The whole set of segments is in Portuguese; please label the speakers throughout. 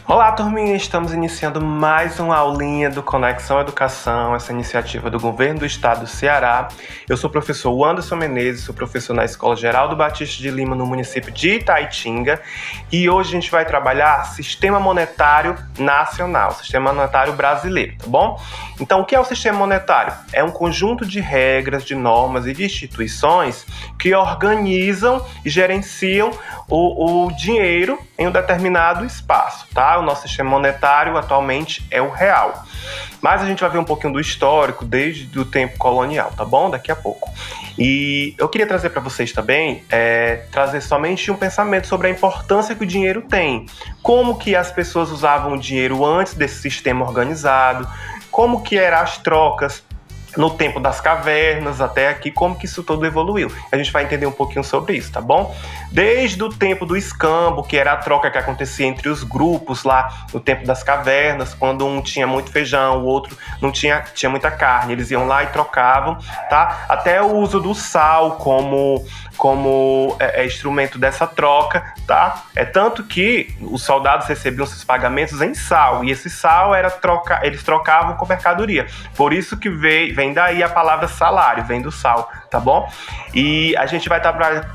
Speaker 1: Olá, turminha! Estamos iniciando mais uma aulinha do Conexão Educação, essa iniciativa do Governo do Estado do Ceará. Eu sou o professor Anderson Menezes, sou professor na Escola Geraldo Batista de Lima, no município de Itaitinga, e hoje a gente vai trabalhar Sistema Monetário Nacional, Sistema Monetário Brasileiro, tá bom? Então, o que é o Sistema Monetário? É um conjunto de regras, de normas e de instituições que organizam e gerenciam o dinheiro em um determinado espaço, tá? O nosso sistema monetário atualmente é o real. Mas a gente vai ver um pouquinho do histórico desde o tempo colonial, tá bom? Daqui a pouco. E eu queria trazer para vocês também, trazer somente um pensamento sobre a importância que o dinheiro tem. Como que as pessoas usavam o dinheiro antes desse sistema organizado, como que eram as trocas no tempo das cavernas até aqui, como que isso tudo evoluiu. A gente vai entender um pouquinho sobre isso, tá bom? Desde o tempo do escambo, que era a troca que acontecia entre os grupos lá no tempo das cavernas, quando um tinha muito feijão, o outro não tinha muita carne, eles iam lá e trocavam, tá? Até o uso do sal como instrumento dessa troca, tá? É tanto que os soldados recebiam seus pagamentos em sal, e esse sal eles trocavam com mercadoria. Por isso que vem daí a palavra salário, vem do sal, tá bom? E a gente vai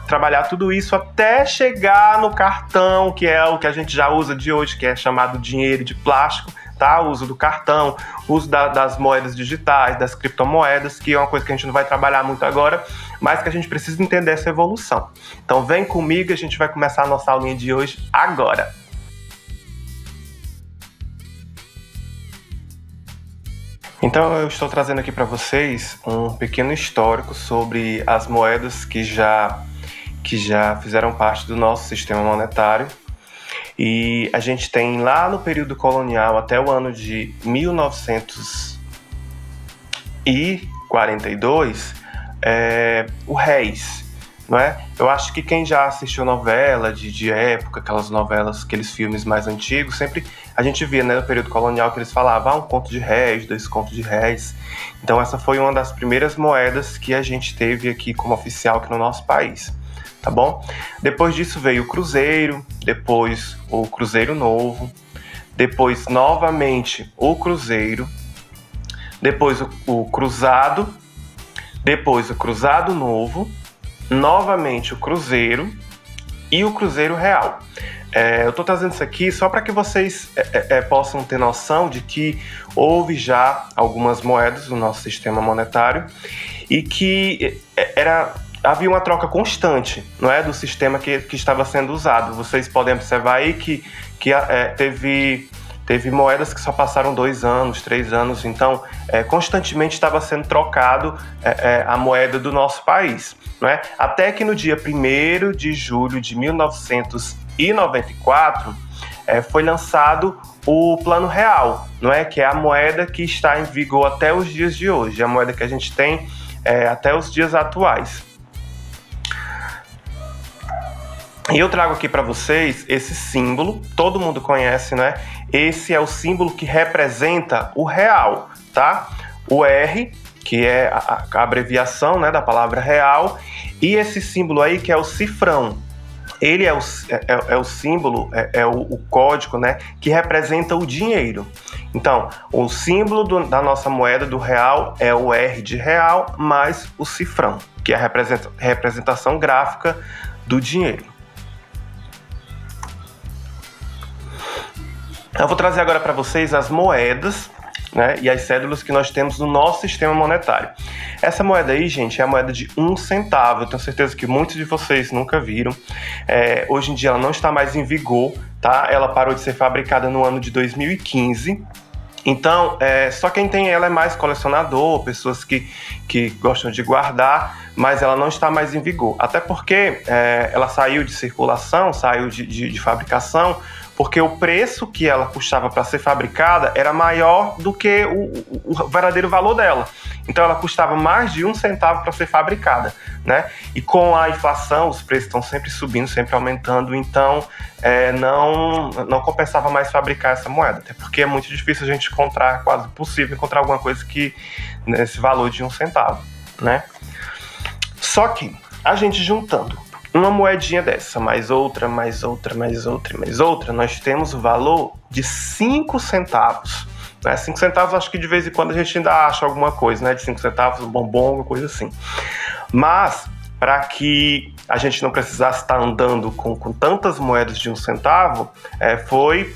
Speaker 1: trabalhar tudo isso até chegar no cartão, que é o que a gente já usa de hoje, que é chamado dinheiro de plástico, tá? O uso do cartão, o uso das moedas digitais, das criptomoedas, que é uma coisa que a gente não vai trabalhar muito agora, mas que a gente precisa entender essa evolução. Então vem comigo, a gente vai começar a nossa aulinha de hoje agora. Então eu estou trazendo aqui para vocês um pequeno histórico sobre as moedas que já fizeram parte do nosso sistema monetário. E a gente tem lá no período colonial até o ano de 1942 o réis, não é? Eu acho que quem já assistiu novela de época, aquelas novelas, aqueles filmes mais antigos, sempre a gente via, né, no período colonial que eles falavam 1 conto de réis, 2 contos de réis. Então essa foi uma das primeiras moedas que a gente teve aqui como oficial aqui no nosso país, tá bom? Depois disso veio o cruzeiro, depois o cruzeiro novo, depois novamente o cruzeiro, depois o cruzado, depois o cruzado novo, novamente o cruzeiro e o cruzeiro real. Eu estou trazendo isso aqui só para que vocês possam ter noção de que houve já algumas moedas no nosso sistema monetário e que havia uma troca constante, não é, do sistema que estava sendo usado. Vocês podem observar aí que teve moedas que só passaram 2 anos, 3 anos, então constantemente estava sendo trocado a moeda do nosso país, não é? Até que no dia 1º de julho de 1994 foi lançado o Plano Real, não é? Que é a moeda que está em vigor até os dias de hoje, a moeda que a gente tem até os dias atuais. E eu trago aqui para vocês esse símbolo, todo mundo conhece, né? Esse é o símbolo que representa o real, tá? O R, que é a abreviação, né, da palavra real, e esse símbolo aí que é o cifrão. Ele é o símbolo, o código, né, que representa o dinheiro. Então, o símbolo da nossa moeda do real é o R de real mais o cifrão, que é a representação gráfica do dinheiro. Eu vou trazer agora para vocês as moedas, né, e as cédulas que nós temos no nosso sistema monetário. Essa moeda aí, gente, é a moeda de 1 centavo. Eu tenho certeza que muitos de vocês nunca viram. Hoje em dia ela não está mais em vigor, tá? Ela parou de ser fabricada no ano de 2015. Então, só quem tem ela é mais colecionador, pessoas que gostam de guardar, mas ela não está mais em vigor. Até porque ela saiu de circulação, saiu de fabricação, porque o preço que ela custava para ser fabricada era maior do que o verdadeiro valor dela. Então ela custava mais de 1 centavo para ser fabricada, né? E com a inflação, os preços estão sempre subindo, sempre aumentando, então não compensava mais fabricar essa moeda, até porque é muito difícil a gente encontrar, quase impossível encontrar alguma coisa que nesse valor de 1 centavo, né? Só que a gente juntando uma moedinha dessa, mais outra, mais outra, mais outra, mais outra, nós temos o valor de 5 centavos. 5 centavos, acho que de vez em quando a gente ainda acha alguma coisa, né? De 5 centavos, um bombom, alguma coisa assim. Mas, para que a gente não precisasse estar andando com tantas moedas de 1 centavo, foi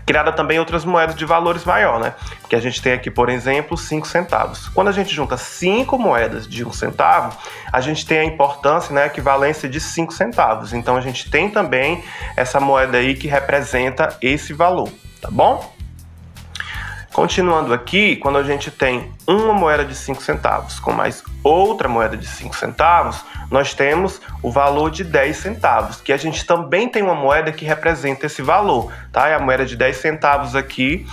Speaker 1: criada também outras moedas de valores maior, né? Porque a gente tem aqui, por exemplo, 5 centavos. Quando a gente junta 5 moedas de 1 centavo, a gente tem a importância, né, a equivalência de 5 centavos. Então, a gente tem também essa moeda aí que representa esse valor, tá bom? Continuando aqui, quando a gente tem uma moeda de 5 centavos com mais outra moeda de 5 centavos, nós temos o valor de 10 centavos, que a gente também tem uma moeda que representa esse valor, tá? É a moeda de 10 centavos aqui,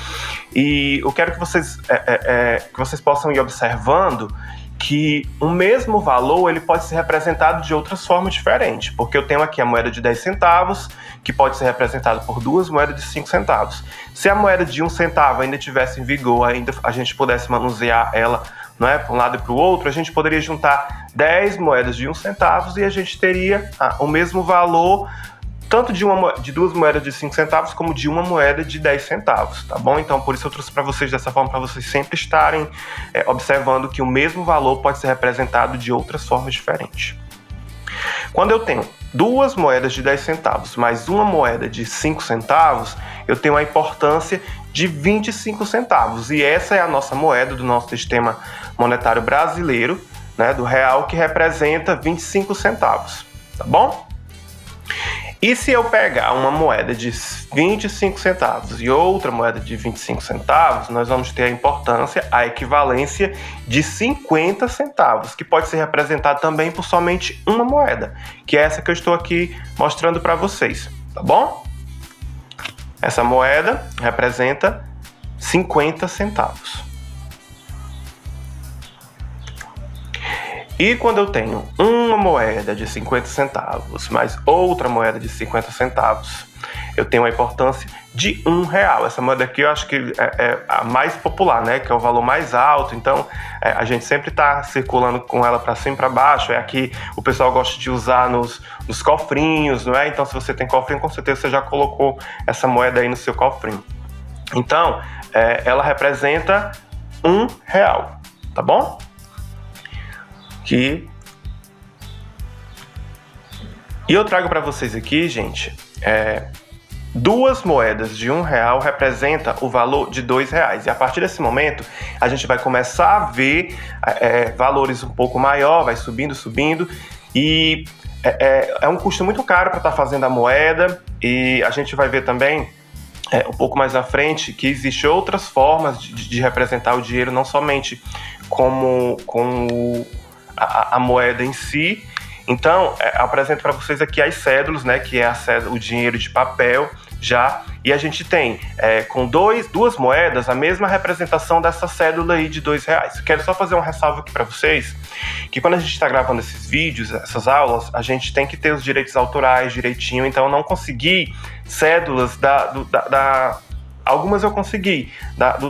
Speaker 1: e eu quero que vocês possam ir observando que o mesmo valor ele pode ser representado de outras formas diferentes, porque eu tenho aqui a moeda de 10 centavos, que pode ser representada por duas moedas de 5 centavos. Se a moeda de 1 centavo ainda estivesse em vigor, ainda a gente pudesse manusear ela, não é, para um lado e para o outro, a gente poderia juntar 10 moedas de 1 centavo e a gente teria o mesmo valor tanto de duas moedas de 5 centavos como de uma moeda de 10 centavos, tá bom? Então, por isso eu trouxe para vocês dessa forma, para vocês sempre estarem observando que o mesmo valor pode ser representado de outras formas diferentes. Quando eu tenho duas moedas de 10 centavos mais uma moeda de 5 centavos, eu tenho a importância de 25 centavos. E essa é a nossa moeda do nosso sistema monetário brasileiro, né, do real, que representa 25 centavos, tá bom? E se eu pegar uma moeda de 25 centavos e outra moeda de 25 centavos, nós vamos ter a importância, a equivalência de 50 centavos, que pode ser representado também por somente uma moeda, que é essa que eu estou aqui mostrando para vocês, tá bom? Essa moeda representa 50 centavos. E quando eu tenho uma moeda de 50 centavos mais outra moeda de 50 centavos, eu tenho a importância de R$1. Essa moeda aqui eu acho que é a mais popular, né? Que é o valor mais alto. Então, a gente sempre está circulando com ela para cima e para baixo. É aqui o pessoal gosta de usar nos cofrinhos, não é? Então, se você tem cofrinho, com certeza você já colocou essa moeda aí no seu cofrinho. Então, ela representa R$1, tá bom? E eu trago para vocês aqui, gente, duas moedas de R$1 representa o valor de R$2. E a partir desse momento, a gente vai começar a ver valores um pouco maior, vai subindo, e é um custo muito caro para estar fazendo a moeda, e a gente vai ver também um pouco mais à frente que existem outras formas de representar o dinheiro, não somente como a moeda em si. Então, apresento para vocês aqui as cédulas, né, que é o dinheiro de papel já, e a gente tem com duas moedas a mesma representação dessa cédula aí de R$2. Quero só fazer uma ressalva aqui para vocês, que quando a gente está gravando esses vídeos, essas aulas, a gente tem que ter os direitos autorais direitinho, então eu não consegui cédulas algumas eu consegui,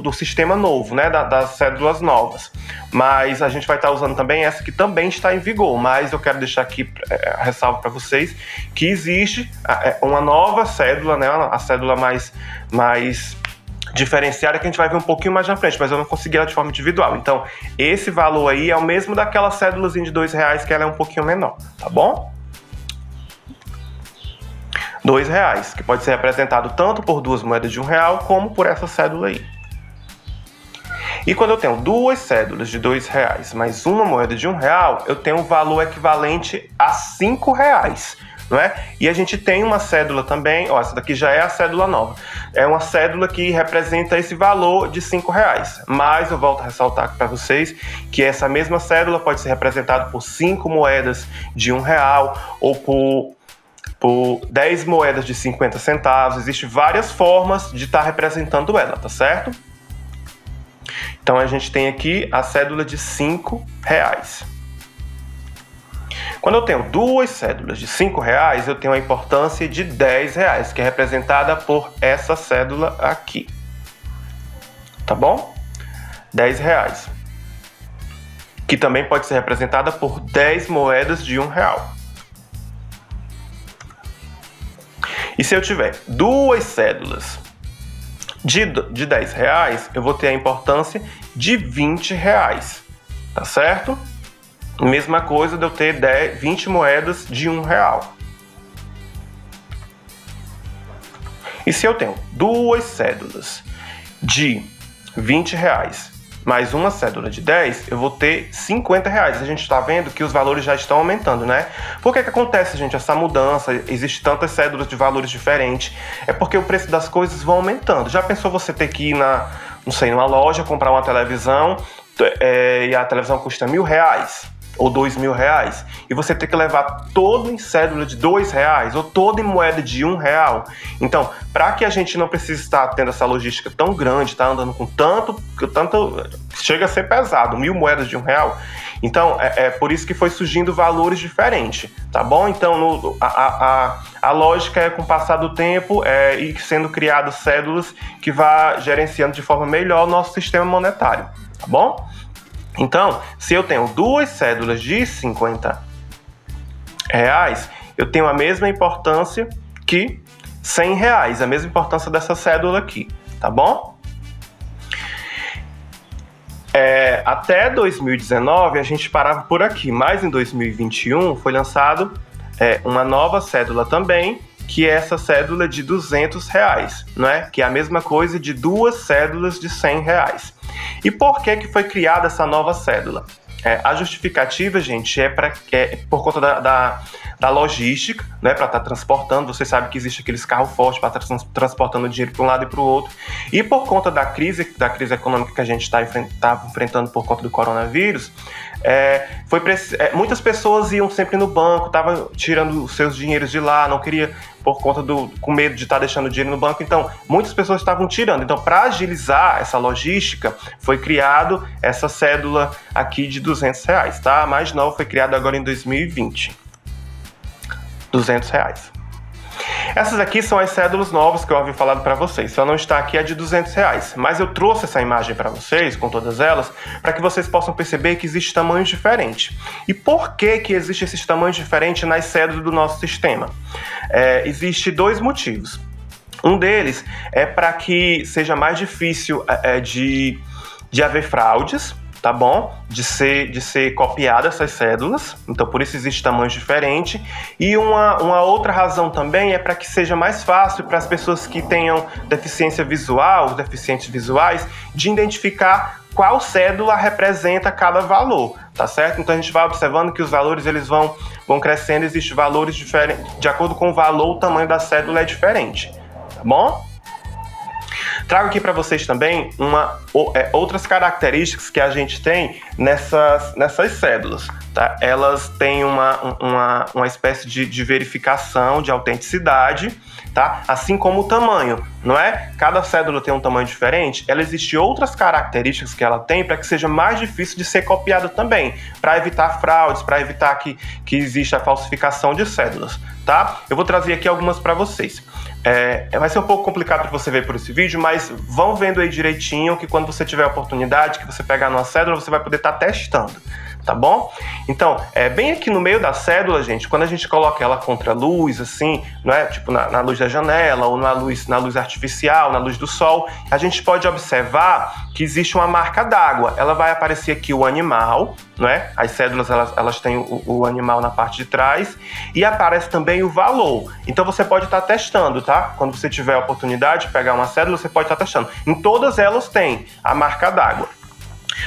Speaker 1: do sistema novo, né, das cédulas novas, mas a gente vai estar usando também essa que também está em vigor, mas eu quero deixar aqui a ressalva para vocês que existe uma nova cédula, né, a cédula mais diferenciada, que a gente vai ver um pouquinho mais na frente, mas eu não consegui ela de forma individual. Então, esse valor aí é o mesmo daquela cédulazinha de R$2, que ela é um pouquinho menor, tá bom? R$2, que pode ser representado tanto por duas moedas de R$1 como por essa cédula aí. E quando eu tenho duas cédulas de R$2 mais uma moeda de R$1, eu tenho um valor equivalente a R$5, não é? E a gente tem uma cédula também, essa daqui já é a cédula nova. É uma cédula que representa esse valor de R$5. Mas eu volto a ressaltar aqui para vocês que essa mesma cédula pode ser representada por 5 moedas de R$1 ou por 10 moedas de 50 centavos, existem várias formas de estar representando ela, tá certo? Então a gente tem aqui a cédula de R$5. Quando eu tenho duas cédulas de R$5, eu tenho a importância de R$10, que é representada por essa cédula aqui, tá bom? R$10, que também pode ser representada por 10 moedas de R$1. E se eu tiver duas cédulas de R$10, eu vou ter a importância de R$20, tá certo? Mesma coisa de eu ter 20 moedas de R$1. E se eu tenho duas cédulas de R$20 mais uma cédula de 10, eu vou ter R$50. A gente está vendo que os valores já estão aumentando, né? Por que acontece, gente, essa mudança? Existem tantas cédulas de valores diferentes. É porque o preço das coisas vão aumentando. Já pensou você ter que ir numa loja, comprar uma televisão e a televisão custa R$1.000 ou R$2.000 e você ter que levar todo em cédula de R$2 ou todo em moeda de R$1? Então, para que a gente não precise estar tendo essa logística tão grande, tá andando com tanto chega a ser pesado, 1.000 moedas de R$1. Então, é por isso que foi surgindo valores diferentes, tá bom? Então, a lógica é com o passar do tempo e sendo criadas cédulas que vá gerenciando de forma melhor o nosso sistema monetário, tá bom? Então, se eu tenho duas cédulas de R$50, eu tenho a mesma importância que R$100, a mesma importância dessa cédula aqui, tá bom? Até 2019 a gente parava por aqui, mas em 2021 foi lançado uma nova cédula também, que é essa cédula de R$200, né? Que é a mesma coisa de duas cédulas de R$100. E por que foi criada essa nova cédula? A justificativa, gente, é por conta da logística, né, para estar transportando. Você sabe que existe aqueles carros fortes para estar transportando dinheiro para um lado e para o outro. E por conta da crise econômica que a gente está enfrentando por conta do coronavírus, muitas pessoas iam sempre no banco, estavam tirando os seus dinheiros de lá, não queria, por conta com medo de estar deixando o dinheiro no banco. Então, muitas pessoas estavam tirando. Então, para agilizar essa logística, foi criado essa cédula aqui de R$200, tá? A mais nova foi criada agora em 2020. R$200. Essas aqui são as cédulas novas que eu havia falado para vocês. Só não está aqui a de R$200, mas eu trouxe essa imagem para vocês, com todas elas, para que vocês possam perceber que existem tamanhos diferentes. E por que existem esses tamanhos diferentes nas cédulas do nosso sistema? Existem dois motivos. Um deles é para que seja mais difícil de haver fraudes, tá bom? De ser copiada essas cédulas, então por isso existe tamanhos diferentes. E uma outra razão também é para que seja mais fácil para as pessoas que tenham deficiência visual, os deficientes visuais, de identificar qual cédula representa cada valor, tá certo? Então a gente vai observando que os valores eles vão crescendo, existem valores diferentes, de acordo com o valor, o tamanho da cédula é diferente, tá bom? Trago aqui para vocês também outras características que a gente tem nessas cédulas, tá? Elas têm uma espécie de verificação de autenticidade, tá? Assim como o tamanho, não é? Cada cédula tem um tamanho diferente, ela existe outras características que ela tem para que seja mais difícil de ser copiada também, para evitar fraudes, para evitar que exista a falsificação de cédulas, tá? Eu vou trazer aqui algumas para vocês. Vai ser um pouco complicado para você ver por esse vídeo, mas vão vendo aí direitinho que quando você tiver a oportunidade, que você pegar numa cédula, você vai poder estar testando, tá bom? Então, bem aqui no meio da cédula, gente, quando a gente coloca ela contra a luz, assim, não é? Tipo na luz da janela, ou na luz artificial, na luz do sol, a gente pode observar que existe uma marca d'água. Ela vai aparecer aqui o animal, não é? As cédulas, elas têm o animal na parte de trás, e aparece também o valor. Então você pode estar testando, tá? Quando você tiver a oportunidade de pegar uma cédula, você pode estar testando. Em todas elas tem a marca d'água.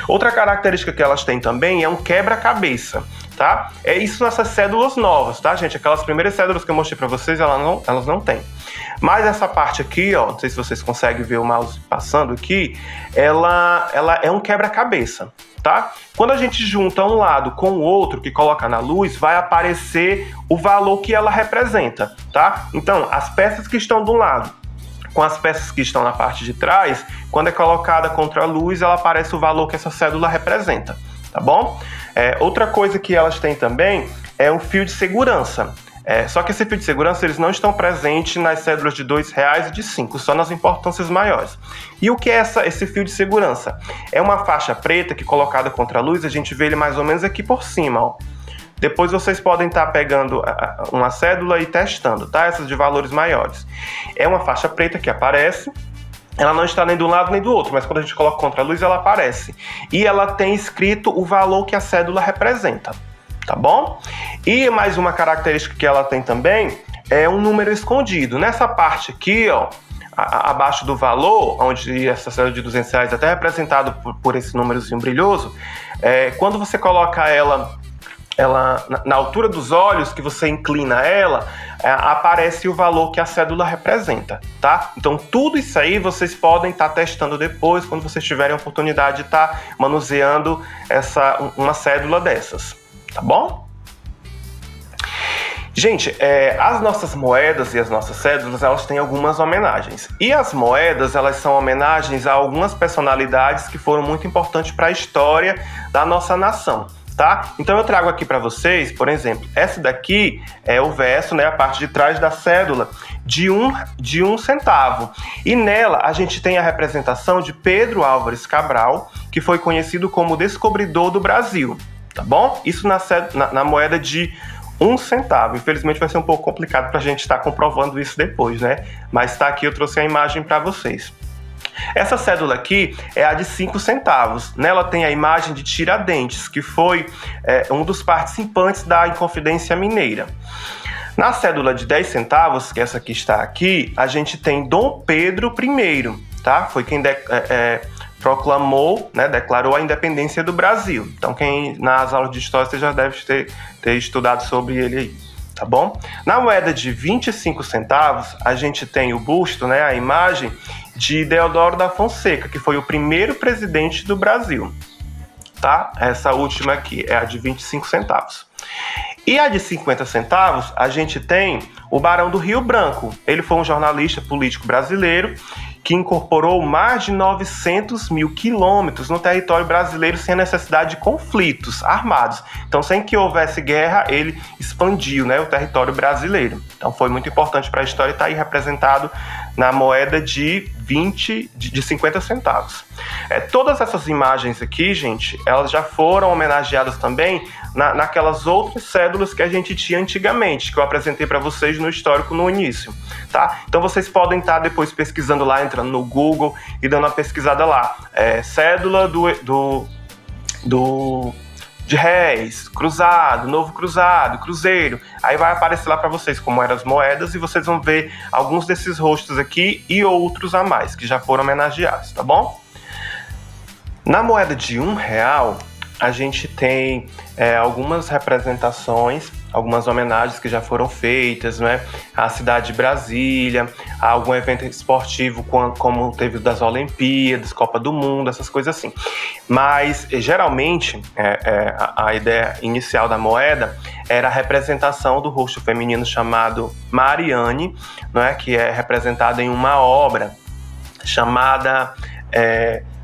Speaker 1: Outra característica que elas têm também é um quebra-cabeça, tá? É isso nessas cédulas novas, tá, gente? Aquelas primeiras cédulas que eu mostrei para vocês, elas não têm. Mas essa parte aqui, ó, não sei se vocês conseguem ver o mouse passando aqui, ela é um quebra-cabeça, tá? Quando a gente junta um lado com o outro, que coloca na luz, vai aparecer o valor que ela representa, tá? Então, as peças que estão do lado com as peças que estão na parte de trás, quando é colocada contra a luz, ela aparece o valor que essa cédula representa, tá bom? Outra coisa que elas têm também é um fio de segurança. Só que esse fio de segurança eles não estão presentes nas cédulas de R$2 e de 5, só nas importâncias maiores. E o que é esse fio de segurança? É uma faixa preta que colocada contra a luz, a gente vê ele mais ou menos aqui por cima, ó. Depois vocês podem estar pegando uma cédula e testando, tá? Essas de valores maiores. É uma faixa preta que aparece. Ela não está nem de um lado nem do outro, mas quando a gente coloca contra a luz, ela aparece. E ela tem escrito o valor que a cédula representa, tá bom? E mais uma característica que ela tem também é um número escondido. Nessa parte aqui, ó, abaixo do valor, onde essa cédula de R$200 é até representado por esse númerozinho brilhoso, quando você coloca ela na altura dos olhos, que você inclina ela, aparece o valor que a cédula representa, tá? Então tudo isso aí vocês podem estar testando depois, quando vocês tiverem a oportunidade de estar manuseando uma cédula dessas, tá bom? Gente, as nossas moedas e as nossas cédulas, elas têm algumas homenagens. E as moedas, elas são homenagens a algumas personalidades que foram muito importantes para a história da nossa nação, tá? Então eu trago aqui para vocês, por exemplo, essa daqui é o verso, né, a parte de trás da cédula de um centavo. E nela a gente tem a representação de Pedro Álvares Cabral, que foi conhecido como o descobridor do Brasil, tá bom? Isso na moeda de 1 centavo. Infelizmente vai ser um pouco complicado para a gente estar comprovando isso depois, né? Mas tá aqui, eu trouxe a imagem para vocês. Essa cédula aqui é a de 5 centavos. Nela tem a imagem de Tiradentes, que foi um dos participantes da Inconfidência Mineira. Na cédula de 10 centavos, que essa aqui está aqui, a gente tem Dom Pedro I, tá? Foi quem proclamou, né, declarou a independência do Brasil. Então, quem nas aulas de história você já deve ter estudado sobre ele aí, tá bom? Na moeda de 25 centavos, a gente tem o busto, né, a imagem de Deodoro da Fonseca, que foi o primeiro presidente do Brasil, tá? Essa última aqui é a de 25 centavos. E a de 50 centavos, a gente tem o Barão do Rio Branco. Ele foi um jornalista político brasileiro que incorporou mais de 900 mil quilômetros no território brasileiro sem a necessidade de conflitos armados. Então, sem que houvesse guerra, ele expandiu, né, o território brasileiro. Então, foi muito importante para a história e está aí representado na moeda de 50 centavos. Todas essas imagens aqui, gente, elas já foram homenageadas também naquelas outras cédulas que a gente tinha antigamente, que eu apresentei para vocês no histórico no início, tá? Então vocês podem estar depois pesquisando lá, entrando no Google e dando uma pesquisada lá. Cédula de réis, cruzado, novo cruzado, cruzeiro. Aí vai aparecer lá para vocês como eram as moedas e vocês vão ver alguns desses rostos aqui e outros a mais que já foram homenageados, tá bom? Na moeda de R$1, a gente tem algumas representações, algumas homenagens que já foram feitas, né? À cidade de Brasília, a algum evento esportivo como teve das Olimpíadas, Copa do Mundo, essas coisas assim. Mas, geralmente, a ideia inicial da moeda era a representação do rosto feminino chamado Mariane, né? Que é representada em uma obra chamada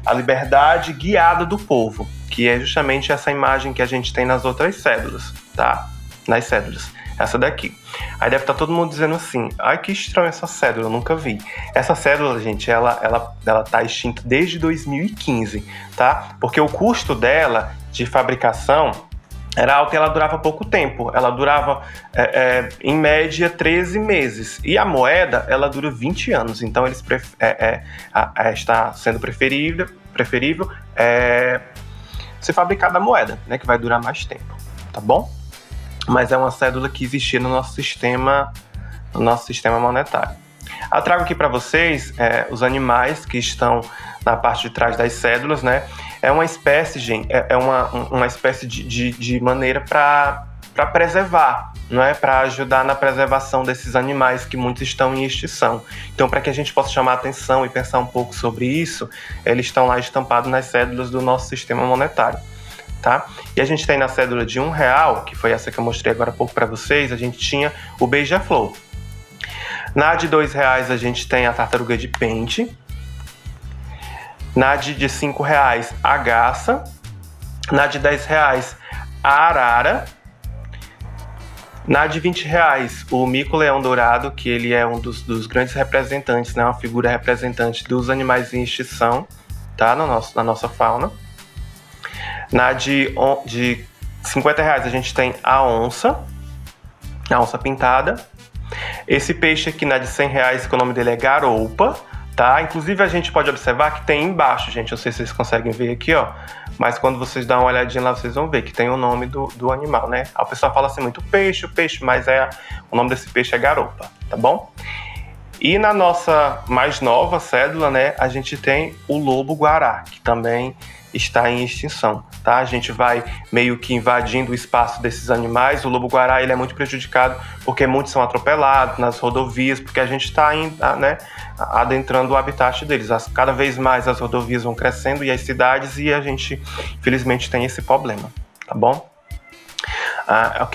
Speaker 1: A Liberdade Guiada do Povo, que é justamente essa imagem que a gente tem nas outras cédulas, tá? Nas cédulas, essa daqui. Aí deve estar todo mundo dizendo assim, ai, que estranho essa cédula, eu nunca vi. Essa cédula, gente, ela tá extinta desde 2015, tá? Porque o custo dela de fabricação era alto e ela durava pouco tempo. Ela durava, em média, 13 meses. E a moeda, ela dura 20 anos. Então, está sendo preferível ser fabricada a moeda, né? Que vai durar mais tempo, tá bom? Mas é uma cédula que existia no nosso sistema monetário. Eu trago aqui para vocês os animais que estão na parte de trás das cédulas, né? É uma espécie, gente, uma espécie de maneira para preservar, não é? Para ajudar na preservação desses animais que muitos estão em extinção. Então, para que a gente possa chamar a atenção e pensar um pouco sobre isso, eles estão lá estampados nas cédulas do nosso sistema monetário, tá? E a gente tem na cédula de R$1, que foi essa que eu mostrei agora há pouco para vocês, a gente tinha o beija-flor. Na de R$2 a gente tem a tartaruga de pente. Na de R$5 a garça. Na de R$10 a arara. Na de R$20 o mico-leão dourado, que ele é um dos grandes representantes, né? Uma figura representante dos animais em extinção, tá? Na nossa fauna. Na de R$50 a gente tem a onça pintada. Esse peixe aqui, né, de R$100, que o nome dele é garoupa, tá? Inclusive a gente pode observar que tem embaixo, gente, eu não sei se vocês conseguem ver aqui, ó, mas quando vocês dão uma olhadinha lá, vocês vão ver que tem o nome do animal, né? A pessoa fala assim muito peixe, mas o nome desse peixe é garoupa, tá bom? E na nossa mais nova cédula, né, a gente tem o lobo-guará, que também está em extinção, tá? A gente vai meio que invadindo o espaço desses animais. O lobo-guará, ele é muito prejudicado porque muitos são atropelados nas rodovias, porque a gente está, né, adentrando o habitat deles. Cada vez mais as rodovias vão crescendo e as cidades, e a gente, infelizmente, tem esse problema, tá bom?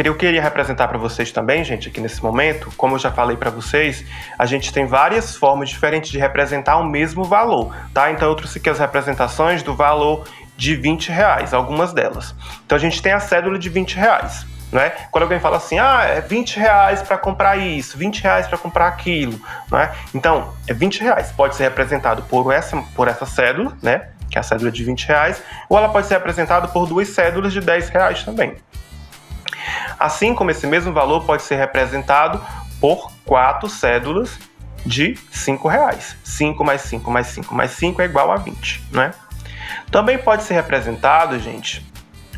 Speaker 1: Eu queria representar para vocês também, gente, aqui nesse momento, como eu já falei para vocês, a gente tem várias formas diferentes de representar o mesmo valor, tá? Então eu trouxe aqui as representações do valor de R$20, algumas delas. Então a gente tem a cédula de R$20, né? Quando alguém fala assim, é R$20 para comprar isso, R$20 para comprar aquilo, né? Então, é R$20, pode ser representado por essa cédula, né? Que é a cédula de R$20, ou ela pode ser representada por duas cédulas de R$10 também. Assim como esse mesmo valor pode ser representado por 4 cédulas de R$5. 5 mais 5 mais 5 mais 5 é igual a 20, né? Também pode ser representado, gente,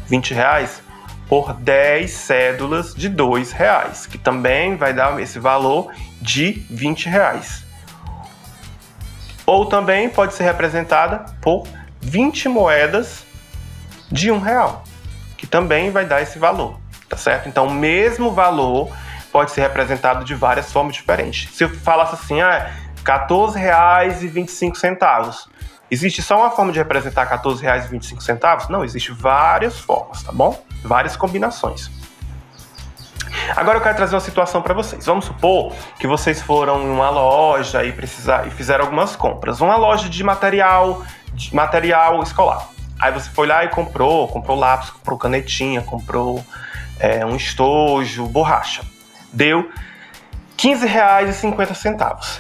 Speaker 1: R$20 por 10 cédulas de R$2, que também vai dar esse valor de R$20. Ou também pode ser representada por 20 moedas de R$1, que também vai dar esse valor. Tá certo? Então, o mesmo valor pode ser representado de várias formas diferentes. Se eu falasse assim, R$14,25, existe só uma forma de representar R$14,25? Não, existe várias formas, tá bom? Várias combinações. Agora eu quero trazer uma situação para vocês. Vamos supor que vocês foram em uma loja e fizeram algumas compras. Uma loja de material escolar. Aí você foi lá e comprou lápis, comprou canetinha, comprou um estojo, borracha. Deu R$15,50.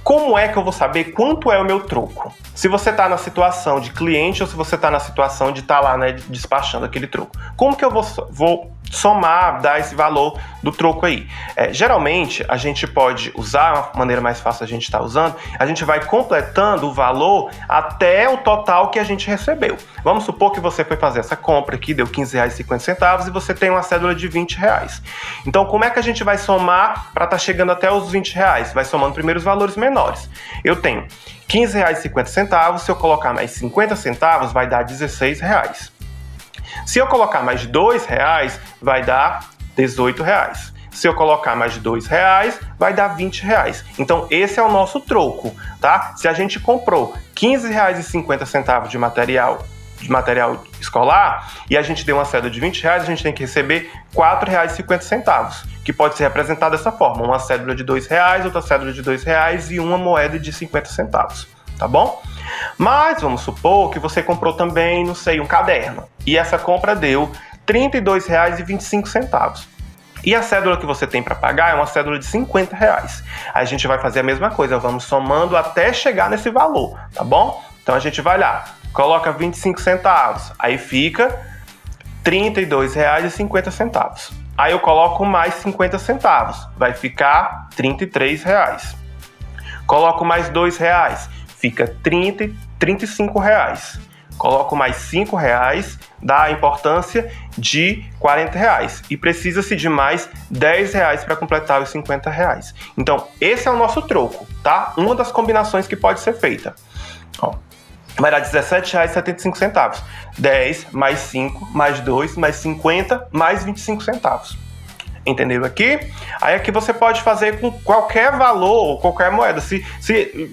Speaker 1: Como é que eu vou saber quanto é o meu troco? Se você está na situação de cliente ou se você está na situação de estar lá, né, despachando aquele troco. Como que eu vou somar, dar esse valor do troco aí? Geralmente, a gente pode usar, uma maneira mais fácil a gente estar usando, a gente vai completando o valor até o total que a gente recebeu. Vamos supor que você foi fazer essa compra aqui, deu R$15,50 e você tem uma cédula de R$20. Então, como é que a gente vai somar para estar chegando até os R$20? Vai somando primeiro os valores menores. Eu tenho R$15,50, se eu colocar mais 50 centavos, vai dar R$16. Se eu colocar mais R$2, vai dar R$18. Se eu colocar mais R$2, vai dar R$20. Então, esse é o nosso troco, tá? Se a gente comprou R$15,50 de material escolar e a gente deu uma cédula de R$20, a gente tem que receber R$4,50, que pode ser representado dessa forma: uma cédula de R$2, outra cédula de R$2 e uma moeda de 50 centavos, tá bom? Mas vamos supor que você comprou também, não sei, um caderno, e essa compra deu R$32,25. E a cédula que você tem para pagar é uma cédula de R$50. Aí a gente vai fazer a mesma coisa, vamos somando até chegar nesse valor, tá bom? Então a gente vai lá, coloca 25 centavos, aí fica R$32,50. Aí eu coloco mais 50 centavos, vai ficar R$33. Coloco mais R$2, fica R$35. Coloco mais R$5, dá a importância de R$40. E precisa-se de mais R$10 para completar os R$50. Então, esse é o nosso troco, tá? Uma das combinações que pode ser feita. Ó, vai dar R$17,75. 10 mais 5 mais 2 mais 50 mais 25 centavos. Entenderam aqui? Aí aqui você pode fazer com qualquer valor ou qualquer moeda. Se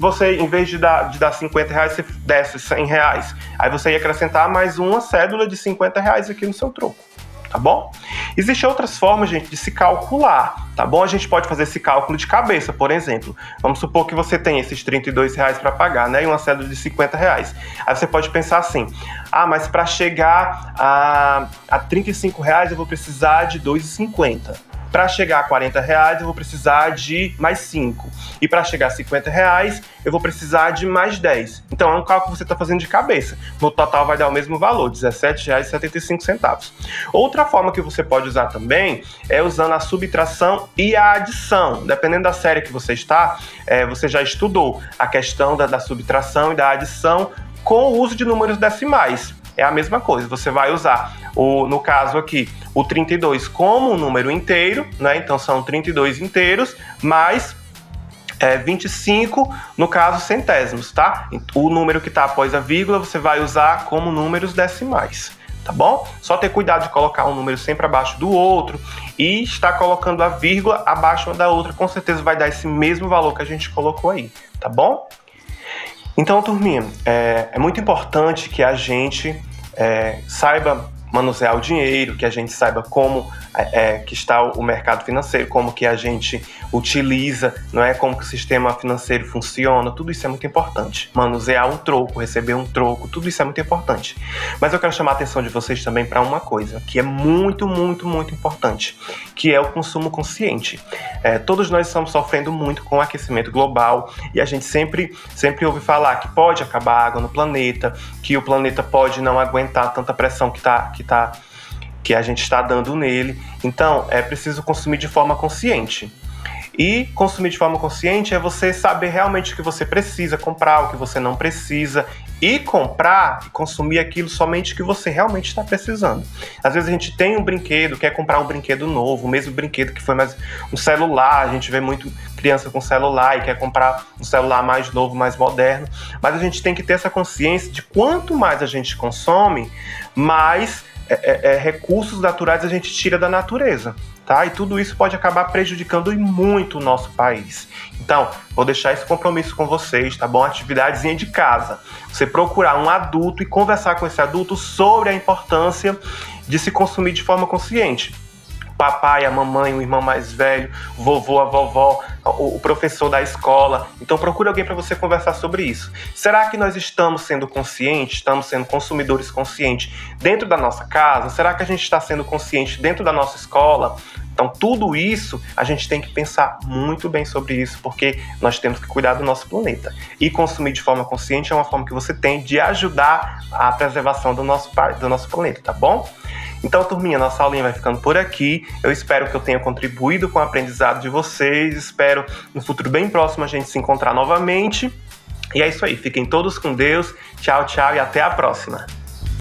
Speaker 1: você, em vez de dar R$50, você desse R$100, aí você ia acrescentar mais uma cédula de R$50 aqui no seu troco, tá bom? Existem outras formas, gente, de se calcular, tá bom? A gente pode fazer esse cálculo de cabeça, por exemplo. Vamos supor que você tem esses R$32 para pagar, né? E uma cédula de R$50. Aí você pode pensar assim, mas para chegar a R$35 eu vou precisar de R$2,50. para chegar a R$40 eu vou precisar de mais 5. E para chegar a R$50 eu vou precisar de mais 10. Então é um cálculo que você está fazendo de cabeça. No total vai dar o mesmo valor, R$17,75. Outra forma que você pode usar também é usando a subtração e a adição. Dependendo da série que você está, você já estudou a questão da subtração e da adição com o uso de números decimais. É a mesma coisa, você vai usar, no caso aqui, o 32 como um número inteiro, né? Então são 32 inteiros, mais 25, no caso, centésimos, tá? O número que está após a vírgula, você vai usar como números decimais, tá bom? Só ter cuidado de colocar um número sempre abaixo do outro e estar colocando a vírgula abaixo da outra, com certeza vai dar esse mesmo valor que a gente colocou aí, tá bom? Então, turminha, é muito importante que a gente saiba manusear o dinheiro, que a gente saiba como que está o mercado financeiro, como que a gente utiliza, não é? Como que o sistema financeiro funciona, tudo isso é muito importante. Manusear um troco, receber um troco, tudo isso é muito importante. Mas eu quero chamar a atenção de vocês também para uma coisa, que é muito, muito, muito importante, que é o consumo consciente. Todos nós estamos sofrendo muito com o aquecimento global e a gente sempre ouve falar que pode acabar a água no planeta, que o planeta pode não aguentar tanta pressão que a gente está dando nele. Então, é preciso consumir de forma consciente. E consumir de forma consciente é você saber realmente o que você precisa comprar, o que você não precisa, e comprar e consumir aquilo somente que você realmente está precisando. Às vezes a gente tem um brinquedo, quer comprar um brinquedo novo, o mesmo brinquedo que foi mais um celular, a gente vê muito criança com celular e quer comprar um celular mais novo, mais moderno, mas a gente tem que ter essa consciência de quanto mais a gente consome, mais recursos naturais a gente tira da natureza, tá? E tudo isso pode acabar prejudicando muito o nosso país. Então, vou deixar esse compromisso com vocês, tá bom? Atividadezinha de casa. Você procurar um adulto e conversar com esse adulto sobre a importância de se consumir de forma consciente. Papai, a mamãe, o irmão mais velho, o vovô, a vovó, o professor da escola. Então procure alguém para você conversar sobre isso. Será que nós estamos sendo conscientes, estamos sendo consumidores conscientes dentro da nossa casa? Será que a gente está sendo consciente dentro da nossa escola? Então tudo isso, a gente tem que pensar muito bem sobre isso, porque nós temos que cuidar do nosso planeta. E consumir de forma consciente é uma forma que você tem de ajudar a preservação do nosso planeta, tá bom? Então, turminha, nossa aulinha vai ficando por aqui. Eu espero que eu tenha contribuído com o aprendizado de vocês. Espero, no futuro bem próximo, a gente se encontrar novamente. E é isso aí. Fiquem todos com Deus. Tchau, tchau e até a próxima.